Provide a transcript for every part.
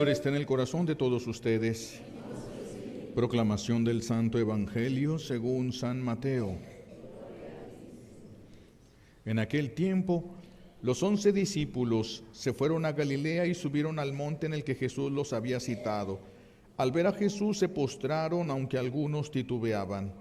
Señor, está en el corazón de todos ustedes. Proclamación del Santo Evangelio según San Mateo. En aquel tiempo, los 11 discípulos se fueron a Galilea y subieron al monte en el que Jesús los había citado. Al ver a Jesús se postraron, aunque algunos titubeaban.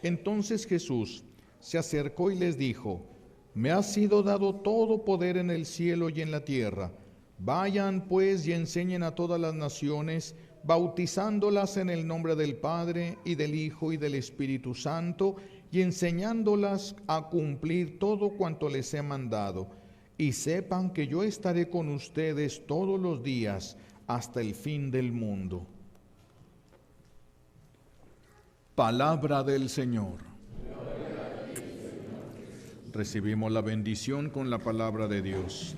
Entonces Jesús se acercó y les dijo: Me ha sido dado todo poder en el cielo y en la tierra. Vayan pues y enseñen a todas las naciones, bautizándolas en el nombre del Padre y del Hijo y del Espíritu Santo, y enseñándolas a cumplir todo cuanto les he mandado. Y sepan que yo estaré con ustedes todos los días hasta el fin del mundo. Palabra del Señor. Recibimos la bendición con la palabra de Dios.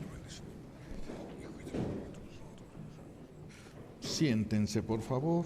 Siéntense, por favor.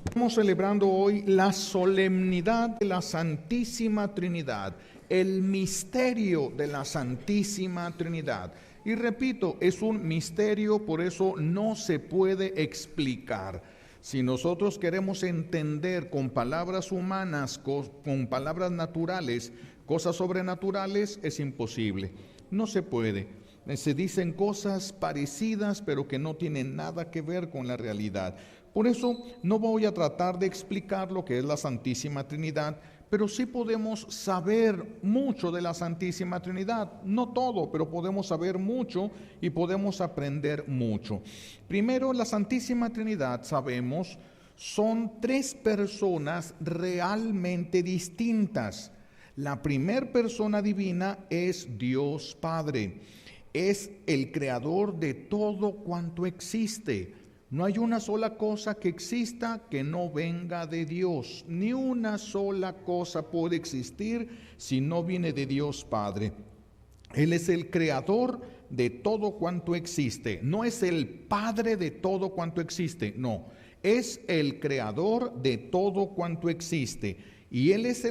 Estamos celebrando hoy la solemnidad de la Santísima Trinidad, el misterio de la Santísima Trinidad. Y repito, es un misterio, por eso no se puede explicar. Si nosotros queremos entender con palabras humanas, con palabras naturales, cosas sobrenaturales, es imposible. No se puede. Se dicen cosas parecidas, pero que no tienen nada que ver con la realidad. Por eso no voy a tratar de explicar lo que es la Santísima Trinidad, pero sí podemos saber mucho de la Santísima Trinidad. No todo, pero podemos saber mucho y podemos aprender mucho. Primero, la Santísima Trinidad, sabemos, son tres personas realmente distintas. La primer persona divina es Dios Padre. Es el creador de todo cuanto existe. No hay una sola cosa que exista que no venga de Dios. Ni una sola cosa puede existir si no viene de Dios Padre. Él es el creador de todo cuanto existe. No es el Padre de todo cuanto existe, no. Es el creador de todo cuanto existe. Y Él es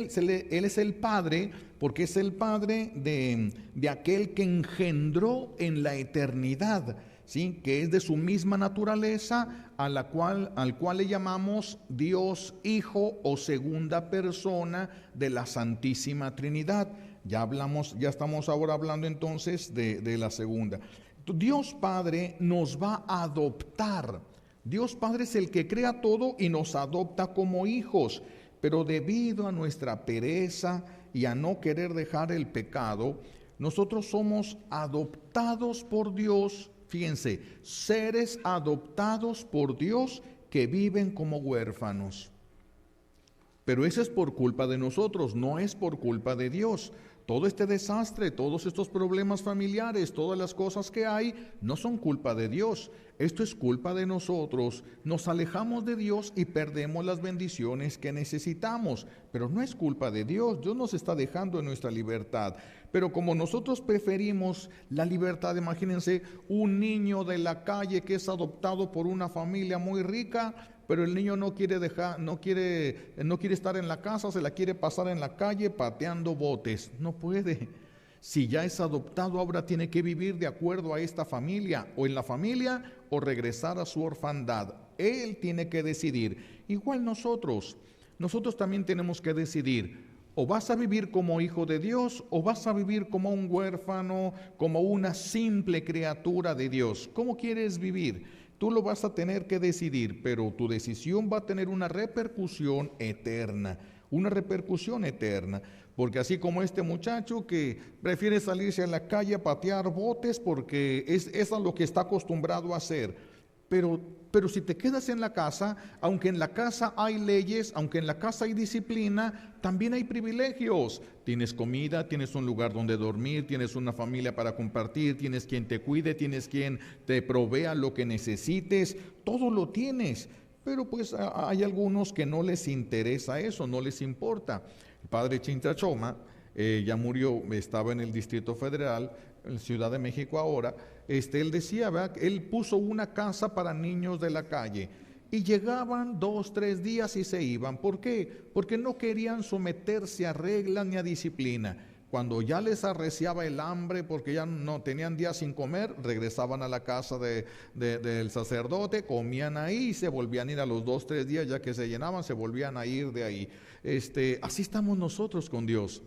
el Padre, porque es el Padre de aquel que engendró en la eternidad, ¿sí? Que es de su misma naturaleza, al cual le llamamos Dios Hijo o segunda persona de la Santísima Trinidad. Ya estamos ahora hablando entonces de la segunda. Dios Padre nos va a adoptar. Dios Padre es el que crea todo y nos adopta como hijos. Pero debido a nuestra pereza y a no querer dejar el pecado, nosotros somos adoptados por Dios, fíjense, seres adoptados por Dios que viven como huérfanos. Pero eso es por culpa de nosotros, no es por culpa de Dios. Todo este desastre, todos estos problemas familiares, todas las cosas que hay, no son culpa de Dios. Esto es culpa de nosotros. Nos alejamos de Dios y perdemos las bendiciones que necesitamos. Pero no es culpa de Dios. Dios nos está dejando en nuestra libertad. Pero como nosotros preferimos la libertad, imagínense un niño de la calle que es adoptado por una familia muy rica, pero el niño no quiere estar en la casa, se la quiere pasar en la calle pateando botes. No puede. Si ya es adoptado, ahora tiene que vivir de acuerdo a esta familia, o en la familia, o regresar a su orfandad. Él tiene que decidir. Igual nosotros también tenemos que decidir. O vas a vivir como hijo de Dios, o vas a vivir como un huérfano, como una simple criatura de Dios. ¿Cómo quieres vivir? Tú lo vas a tener que decidir, pero tu decisión va a tener una repercusión eterna, porque así como este muchacho que prefiere salirse a la calle a patear botes porque es a lo que está acostumbrado a hacer, pero si te quedas en la casa, aunque en la casa hay leyes, aunque en la casa hay disciplina, también hay privilegios. Tienes comida, tienes un lugar donde dormir, tienes una familia para compartir, tienes quien te cuide, tienes quien te provea lo que necesites, todo lo tienes. Pero pues hay algunos que no les interesa eso, no les importa. El padre Chinchachoma ya murió, estaba en el Distrito Federal, en la Ciudad de México ahora. Él decía, ¿verdad? Él puso una casa para niños de la calle y llegaban 2, 3 días y se iban. ¿Por qué? Porque no querían someterse a reglas ni a disciplina. Cuando ya les arreciaba el hambre porque ya no tenían días sin comer, regresaban a la casa del sacerdote, comían ahí y se volvían a ir a los 2, 3 días, ya que se llenaban, se volvían a ir de ahí. Así estamos nosotros con Dios.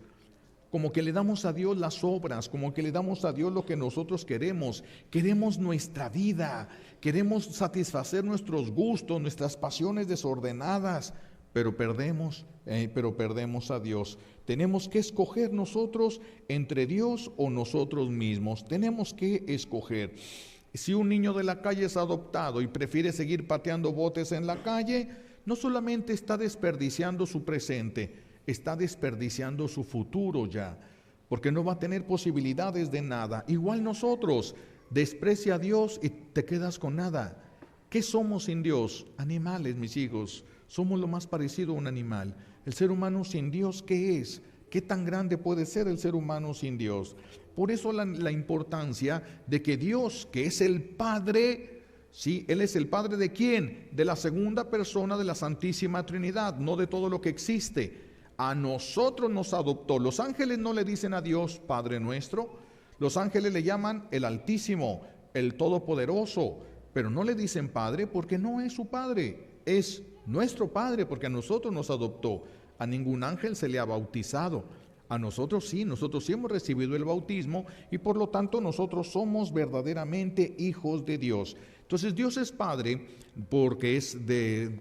Como que le damos a Dios las obras, como que le damos a Dios lo que nosotros queremos. Queremos nuestra vida, queremos satisfacer nuestros gustos, nuestras pasiones desordenadas, pero perdemos a Dios. Tenemos que escoger nosotros entre Dios o nosotros mismos. Tenemos que escoger. Si un niño de la calle es adoptado y prefiere seguir pateando botes en la calle, no solamente está desperdiciando su presente, está desperdiciando su futuro ya, porque no va a tener posibilidades de nada. Igual nosotros, desprecia a Dios y te quedas con nada. ¿Qué somos sin Dios? Animales, mis hijos. Somos lo más parecido a un animal. El ser humano sin Dios, ¿qué es? ¿Qué tan grande puede ser el ser humano sin Dios? Por eso la importancia de que Dios, que es el Padre, ¿sí? Él es el Padre ¿de quién? De la segunda persona de la Santísima Trinidad, no de todo lo que existe. A nosotros nos adoptó. Los ángeles no le dicen a Dios Padre nuestro. Los ángeles le llaman el Altísimo, el Todopoderoso, pero no le dicen Padre porque no es su Padre, es nuestro Padre porque a nosotros nos adoptó. A ningún ángel se le ha bautizado. A nosotros sí hemos recibido el bautismo y por lo tanto nosotros somos verdaderamente hijos de Dios. Entonces Dios es Padre porque es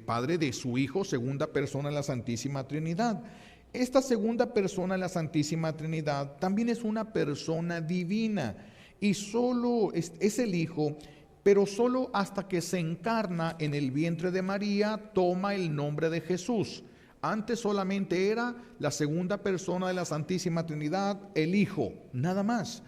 Padre de su Hijo, segunda persona en la Santísima Trinidad. Esta segunda persona en la Santísima Trinidad también es una persona divina y solo es el Hijo, pero solo hasta que se encarna en el vientre de María toma el nombre de Jesús. Antes solamente era la segunda persona de la Santísima Trinidad, el Hijo, nada más.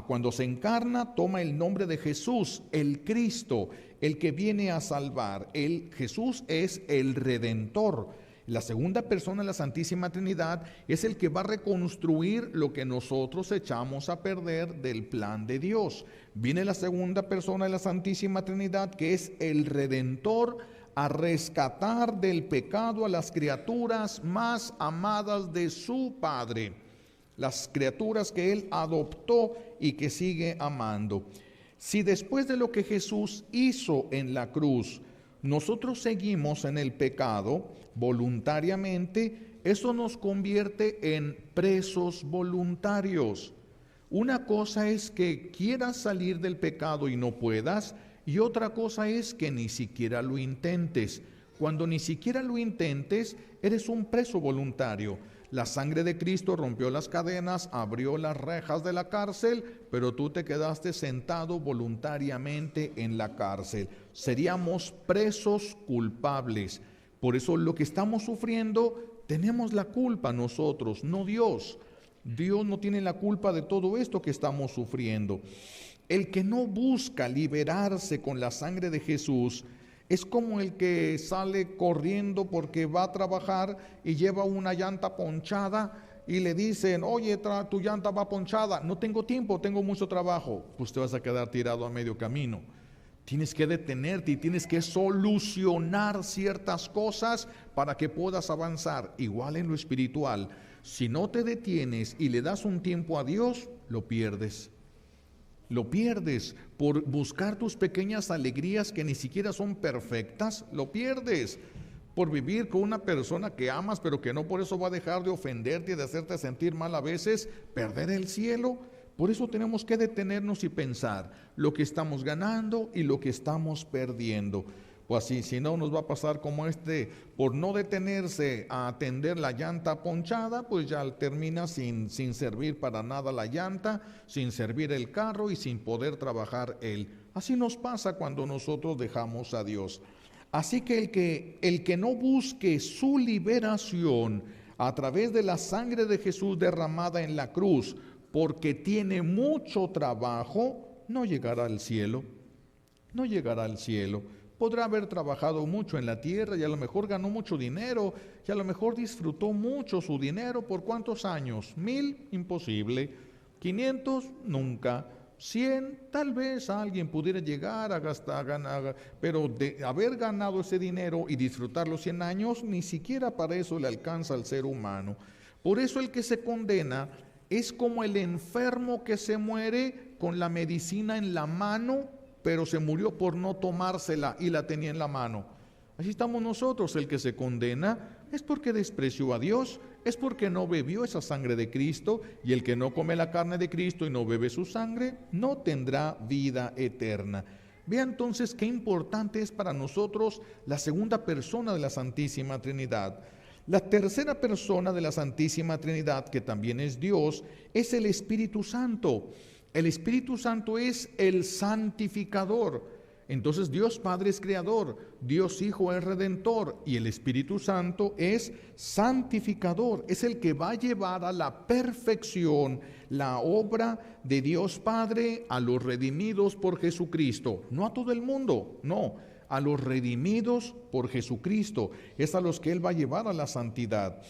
Cuando se encarna, toma el nombre de Jesús, el Cristo, el que viene a salvar. Jesús es el Redentor. La segunda persona de la Santísima Trinidad es el que va a reconstruir lo que nosotros echamos a perder del plan de Dios. Viene la segunda persona de la Santísima Trinidad, que es el Redentor, a rescatar del pecado a las criaturas más amadas de su Padre, las criaturas que Él adoptó y que sigue amando. Si después de lo que Jesús hizo en la cruz, nosotros seguimos en el pecado voluntariamente, eso nos convierte en presos voluntarios. Una cosa es que quieras salir del pecado y no puedas, y otra cosa es que ni siquiera lo intentes. Cuando ni siquiera lo intentes, eres un preso voluntario. La sangre de Cristo rompió las cadenas, abrió las rejas de la cárcel, pero tú te quedaste sentado voluntariamente en la cárcel. Seríamos presos culpables. Por eso lo que estamos sufriendo, tenemos la culpa nosotros, no Dios. Dios no tiene la culpa de todo esto que estamos sufriendo. El que no busca liberarse con la sangre de Jesús es como el que sale corriendo porque va a trabajar y lleva una llanta ponchada y le dicen, oye, tu llanta va ponchada, no tengo tiempo, tengo mucho trabajo. Pues te vas a quedar tirado a medio camino. Tienes que detenerte y tienes que solucionar ciertas cosas para que puedas avanzar. Igual en lo espiritual, si no te detienes y le das un tiempo a Dios, lo pierdes. Lo pierdes por buscar tus pequeñas alegrías que ni siquiera son perfectas, lo pierdes por vivir con una persona que amas pero que no por eso va a dejar de ofenderte y de hacerte sentir mal a veces, perder el cielo. Por eso tenemos que detenernos y pensar lo que estamos ganando y lo que estamos perdiendo. Pues así, si no nos va a pasar como por no detenerse a atender la llanta ponchada, pues ya termina sin servir para nada la llanta, sin servir el carro y sin poder trabajar él. Así nos pasa cuando nosotros dejamos a Dios. Así que el que no busque su liberación a través de la sangre de Jesús derramada en la cruz, porque tiene mucho trabajo, no llegará al cielo. No llegará al cielo. Podrá haber trabajado mucho en la tierra y a lo mejor ganó mucho dinero y a lo mejor disfrutó mucho su dinero. ¿Por cuántos años? 1000, imposible. 500, nunca. 100, tal vez alguien pudiera llegar a ganar, pero de haber ganado ese dinero y disfrutar los 100 años, ni siquiera para eso le alcanza al ser humano. Por eso el que se condena Es como el enfermo que se muere con la medicina en la mano, pero se murió por no tomársela y la tenía en la mano. Así estamos nosotros. El que se condena es porque despreció a Dios, es porque no bebió esa sangre de Cristo, y el que no come la carne de Cristo y no bebe su sangre, no tendrá vida eterna. Vea entonces qué importante es para nosotros la segunda persona de la Santísima Trinidad. La tercera persona de la Santísima Trinidad, que también es Dios, es el Espíritu Santo. El Espíritu Santo es el santificador. Entonces Dios Padre es creador, Dios Hijo es redentor y el Espíritu Santo es santificador. Es el que va a llevar a la perfección la obra de Dios Padre a los redimidos por Jesucristo. No a todo el mundo, no, a los redimidos por Jesucristo. Es a los que Él va a llevar a la santidad.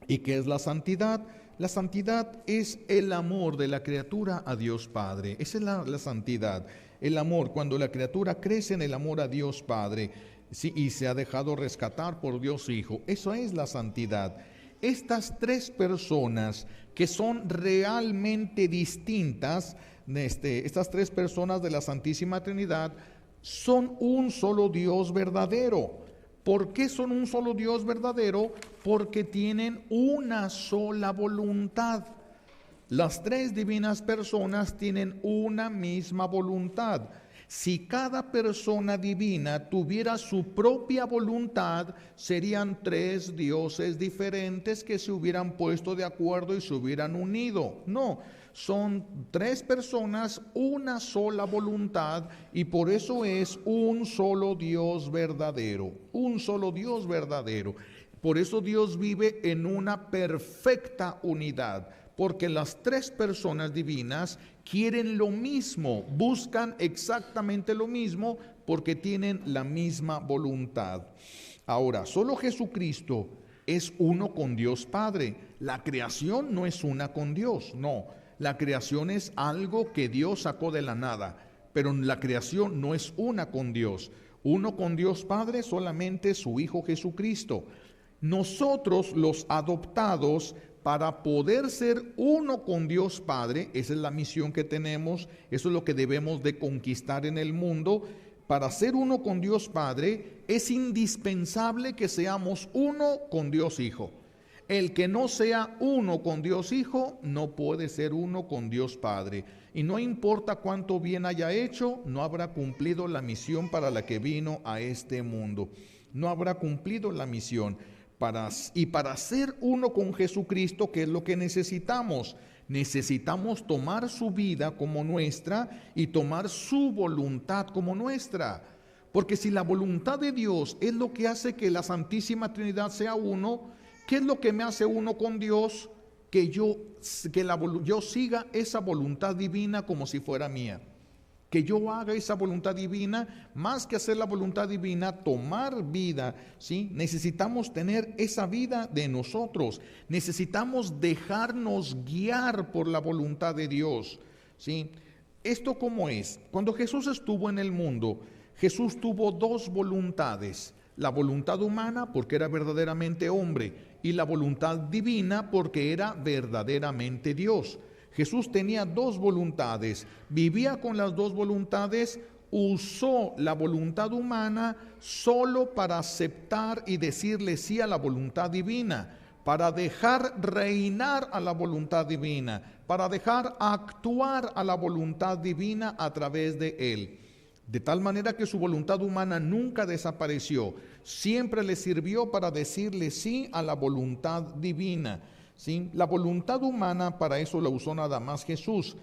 ¿Y qué es la santidad? La santidad es el amor de la criatura a Dios Padre. Esa es la santidad. El amor, cuando la criatura crece en el amor a Dios Padre, sí, y se ha dejado rescatar por Dios Hijo. Eso es la santidad. Estas tres personas que son realmente distintas, estas tres personas de la Santísima Trinidad, son un solo Dios verdadero. ¿Por qué son un solo Dios verdadero? Porque tienen una sola voluntad. Las tres divinas personas tienen una misma voluntad. Si cada persona divina tuviera su propia voluntad, serían tres dioses diferentes que se hubieran puesto de acuerdo y se hubieran unido. No, son tres personas, una sola voluntad, y por eso es un solo Dios verdadero, un solo Dios verdadero. Por eso Dios vive en una perfecta unidad. Porque las tres personas divinas quieren lo mismo, buscan exactamente lo mismo, porque tienen la misma voluntad. Ahora, solo Jesucristo es uno con Dios Padre. La creación no es una con Dios, no. La creación es algo que Dios sacó de la nada, pero la creación no es una con Dios. Uno con Dios Padre solamente su Hijo Jesucristo. Nosotros, los adoptados, para poder ser uno con Dios Padre, esa es la misión que tenemos, eso es lo que debemos de conquistar en el mundo. Para ser uno con Dios Padre, es indispensable que seamos uno con Dios Hijo. El que no sea uno con Dios Hijo, no puede ser uno con Dios Padre. Y no importa cuánto bien haya hecho, no habrá cumplido la misión para la que vino a este mundo. No habrá cumplido la misión. Para ser uno con Jesucristo, ¿qué es lo que necesitamos? Necesitamos tomar su vida como nuestra y tomar su voluntad como nuestra. Porque si la voluntad de Dios es lo que hace que la Santísima Trinidad sea uno, ¿qué es lo que me hace uno con Dios? Que yo siga esa voluntad divina como si fuera mía. Que yo haga esa voluntad divina, más que hacer la voluntad divina, tomar vida, ¿sí? Necesitamos tener esa vida de nosotros, necesitamos dejarnos guiar por la voluntad de Dios, ¿sí? ¿Esto cómo es? Cuando Jesús estuvo en el mundo, Jesús tuvo dos voluntades, la voluntad humana porque era verdaderamente hombre y la voluntad divina porque era verdaderamente Dios. Jesús tenía dos voluntades, vivía con las dos voluntades, usó la voluntad humana solo para aceptar y decirle sí a la voluntad divina, para dejar reinar a la voluntad divina, para dejar actuar a la voluntad divina a través de él. De tal manera que su voluntad humana nunca desapareció, siempre le sirvió para decirle sí a la voluntad divina. ¿Sí? La voluntad humana para eso la usó nada más Jesús.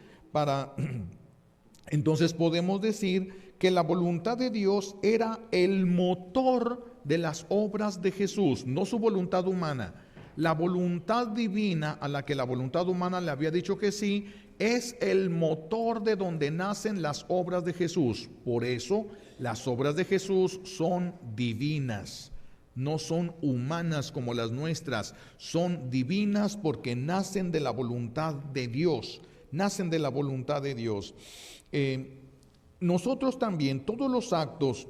Entonces podemos decir que la voluntad de Dios era el motor de las obras de Jesús, no su voluntad humana. La voluntad divina a la que la voluntad humana le había dicho que sí, es el motor de donde nacen las obras de Jesús. Por eso las obras de Jesús son divinas. No son humanas como las nuestras, son divinas porque nacen de la voluntad de Dios, nacen de la voluntad de Dios. Nosotros también, todos los actos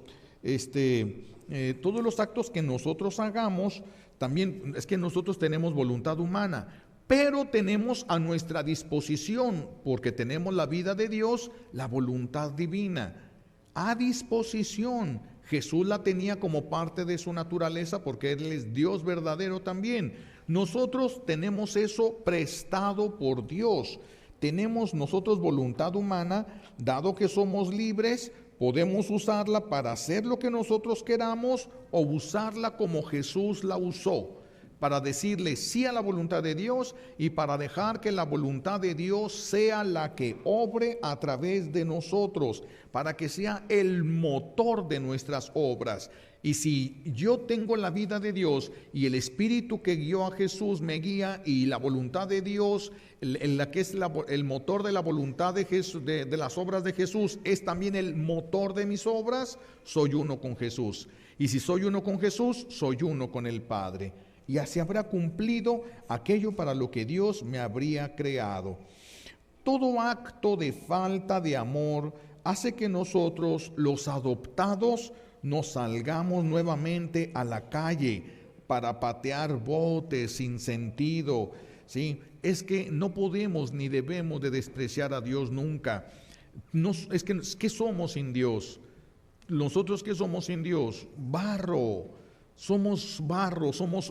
que nosotros hagamos, también es que nosotros tenemos voluntad humana, pero tenemos a nuestra disposición, porque tenemos la vida de Dios, la voluntad divina. A disposición. Jesús la tenía como parte de su naturaleza porque Él es Dios verdadero también. Nosotros tenemos eso prestado por Dios. Tenemos nosotros voluntad humana, dado que somos libres, podemos usarla para hacer lo que nosotros queramos o usarla como Jesús la usó, para decirle sí a la voluntad de Dios y para dejar que la voluntad de Dios sea la que obre a través de nosotros, para que sea el motor de nuestras obras. Y si yo tengo la vida de Dios y el Espíritu que guió a Jesús me guía y la voluntad de Dios, la que es el motor de la voluntad de Jesús, de las obras de Jesús, es también el motor de mis obras, soy uno con Jesús. Y si soy uno con Jesús, soy uno con el Padre. Y así habrá cumplido aquello para lo que Dios me habría creado. Todo acto de falta de amor hace que nosotros, los adoptados, nos salgamos nuevamente a la calle para patear botes sin sentido, ¿sí? Es que no podemos ni debemos de despreciar a Dios nunca. ¿Qué somos sin Dios? Nosotros, ¿qué somos sin Dios? Barro, somos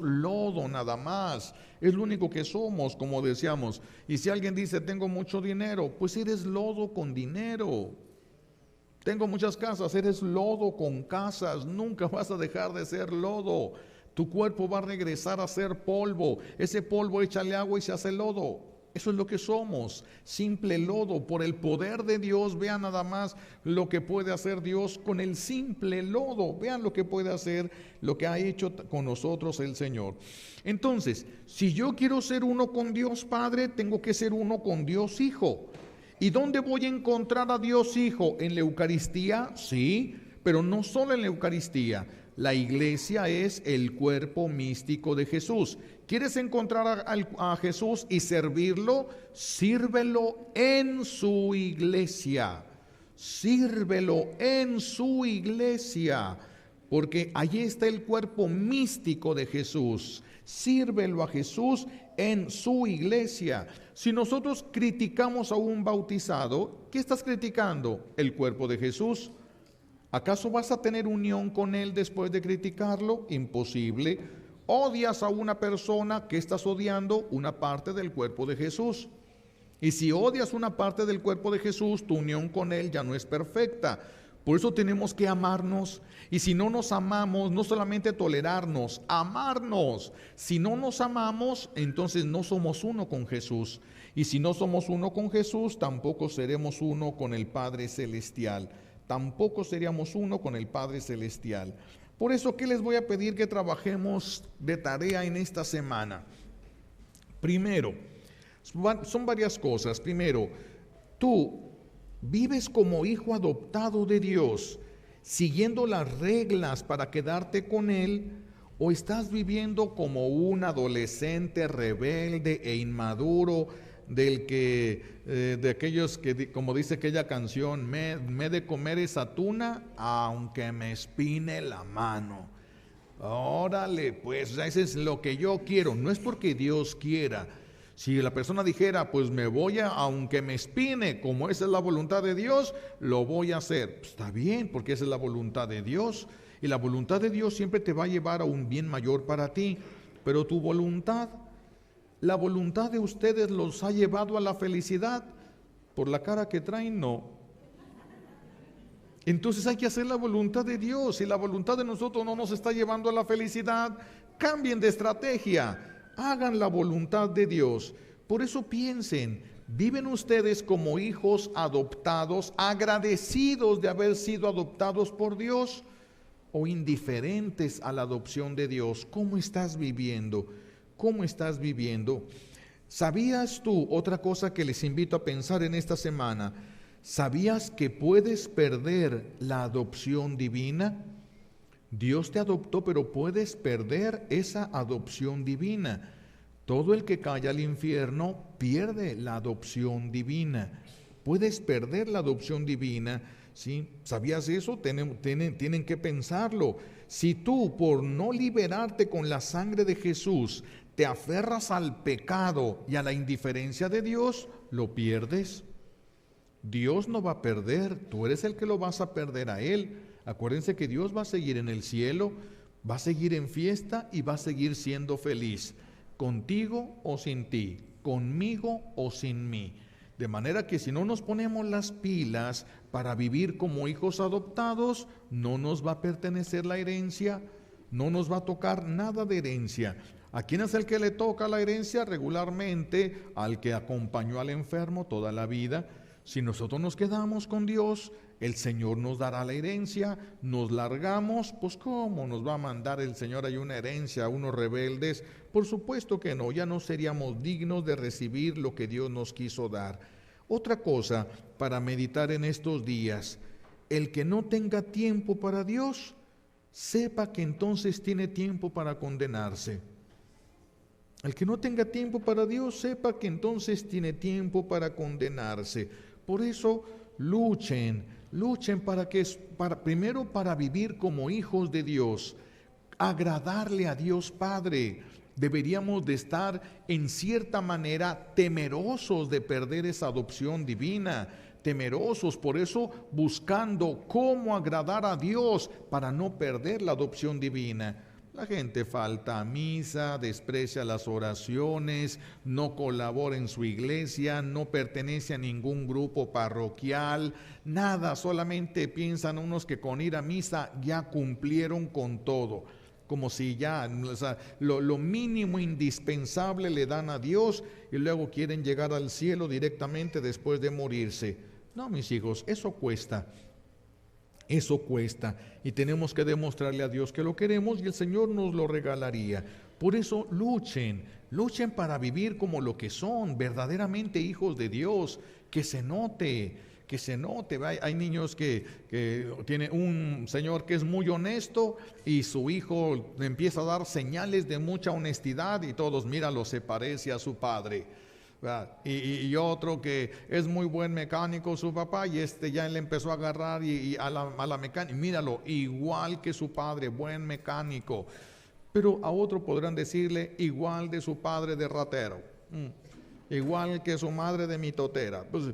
lodo nada más. Es lo único que somos, como decíamos. Y si alguien dice, tengo mucho dinero, pues eres lodo con dinero. Tengo muchas casas, eres lodo con casas, nunca vas a dejar de ser lodo. Tu cuerpo va a regresar a ser polvo, ese polvo échale agua y se hace lodo. Eso es lo que somos, simple lodo. Por el poder de Dios, vean nada más lo que puede hacer Dios con el simple lodo. Vean lo que puede hacer, lo que ha hecho con nosotros el Señor. Entonces, si yo quiero ser uno con Dios Padre, tengo que ser uno con Dios Hijo. ¿Y dónde voy a encontrar a Dios Hijo? ¿En la Eucaristía? Sí, pero no solo en la Eucaristía. La iglesia es el cuerpo místico de Jesús. ¿Quieres encontrar a Jesús y servirlo? Sírvelo en su iglesia. Sírvelo en su iglesia, porque allí está el cuerpo místico de Jesús. Sírvelo a Jesús en su iglesia. Si nosotros criticamos a un bautizado, ¿qué estás criticando? El cuerpo de Jesús. ¿Acaso vas a tener unión con él después de criticarlo? Imposible. Odias a una persona, ¿qué estás odiando? Una parte del cuerpo de Jesús. Y si odias una parte del cuerpo de Jesús, tu unión con él ya no es perfecta. Por eso tenemos que amarnos. Y si no nos amamos, no solamente tolerarnos, amarnos. Si no nos amamos, entonces no somos uno con Jesús. Y si no somos uno con Jesús, tampoco seremos uno con el Padre Celestial. Tampoco seríamos uno con el Padre Celestial. Por eso, ¿qué les voy a pedir que trabajemos de tarea en esta semana? Primero, son varias cosas. Primero, tú vives como hijo adoptado de Dios, siguiendo las reglas para quedarte con Él, o estás viviendo como un adolescente rebelde e inmaduro, de aquellos que, como dice aquella canción, me he de comer esa tuna aunque me espine la mano. Órale, pues eso es lo que yo quiero, no es porque Dios quiera. Si la persona dijera, pues me voy aunque me espine, como esa es la voluntad de Dios, lo voy a hacer. Pues está bien, porque esa es la voluntad de Dios. Y la voluntad de Dios siempre te va a llevar a un bien mayor para ti. Pero tu voluntad, la voluntad de ustedes los ha llevado a la felicidad. Por la cara que traen, no. Entonces hay que hacer la voluntad de Dios. Si la voluntad de nosotros no nos está llevando a la felicidad, cambien de estrategia. Hagan la voluntad de Dios. Por eso piensen, ¿viven ustedes como hijos adoptados, agradecidos de haber sido adoptados por Dios, o indiferentes a la adopción de Dios? ¿Cómo estás viviendo? ¿Cómo estás viviendo? ¿Sabías tú, otra cosa que les invito a pensar en esta semana, sabías que puedes perder la adopción divina? Dios te adoptó, pero puedes perder esa adopción divina. Todo el que cae al infierno pierde la adopción divina. Puedes perder la adopción divina, ¿sí? ¿Sabías eso? Tienen que pensarlo. Si tú, por no liberarte con la sangre de Jesús, te aferras al pecado y a la indiferencia de Dios, lo pierdes. Dios no va a perder, tú eres el que lo vas a perder a Él. Acuérdense que Dios va a seguir en el cielo, va a seguir en fiesta y va a seguir siendo feliz, contigo o sin ti, conmigo o sin mí. De manera que si no nos ponemos las pilas para vivir como hijos adoptados, no nos va a pertenecer la herencia, no nos va a tocar nada de herencia. ¿A quién es el que le toca la herencia? Regularmente al que acompañó al enfermo toda la vida. Si nosotros nos quedamos con Dios, el Señor nos dará la herencia. Nos largamos, pues ¿cómo nos va a mandar el Señor ahí una herencia a unos rebeldes? Por supuesto que no, ya no seríamos dignos de recibir lo que Dios nos quiso dar. Otra cosa para meditar en estos días: el que no tenga tiempo para Dios, sepa que entonces tiene tiempo para condenarse. El que no tenga tiempo para Dios, sepa que entonces tiene tiempo para condenarse. Por eso luchen primero para vivir como hijos de Dios, agradarle a Dios Padre. Deberíamos de estar en cierta manera temerosos de perder esa adopción divina, temerosos, por eso buscando cómo agradar a Dios para no perder la adopción divina. La gente falta a misa, desprecia las oraciones, no colabora en su iglesia, no pertenece a ningún grupo parroquial, nada, solamente piensan unos que con ir a misa ya cumplieron con todo, como si ya, o sea, lo mínimo indispensable le dan a Dios y luego quieren llegar al cielo directamente después de morirse. No, mis hijos, eso cuesta. Eso cuesta y tenemos que demostrarle a Dios que lo queremos y el Señor nos lo regalaría. Por eso luchen para vivir como lo que son, verdaderamente hijos de Dios, que se note. Hay niños que tiene un señor que es muy honesto y su hijo le empieza a dar señales de mucha honestidad y todos, míralo, se parece a su padre. Y otro que es muy buen mecánico su papá y ya le empezó a agarrar y a la mecánica, míralo, igual que su padre, buen mecánico. Pero a otro podrán decirle igual de su padre de ratero, igual que su madre de mitotera. Pues,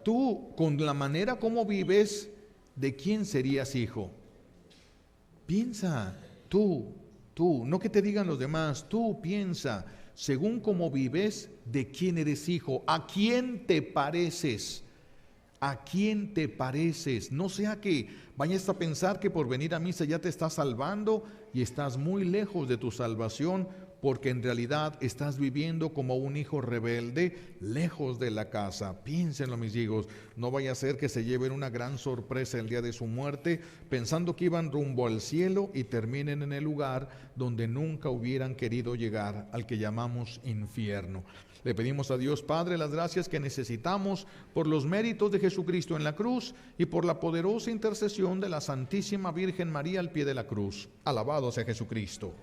tú, con la manera como vives, ¿de quién serías hijo? Piensa, tú, no que te digan los demás, tú piensa. Según cómo vives, ¿de quién eres hijo? ¿A quién te pareces? ¿A quién te pareces? No sea que vayas a pensar que por venir a misa ya te estás salvando y estás muy lejos de tu salvación, porque en realidad estás viviendo como un hijo rebelde, lejos de la casa. Piénsenlo, mis hijos, no vaya a ser que se lleven una gran sorpresa el día de su muerte, pensando que iban rumbo al cielo y terminen en el lugar donde nunca hubieran querido llegar, al que llamamos infierno. Le pedimos a Dios Padre las gracias que necesitamos por los méritos de Jesucristo en la cruz y por la poderosa intercesión de la Santísima Virgen María al pie de la cruz. Alabado sea Jesucristo.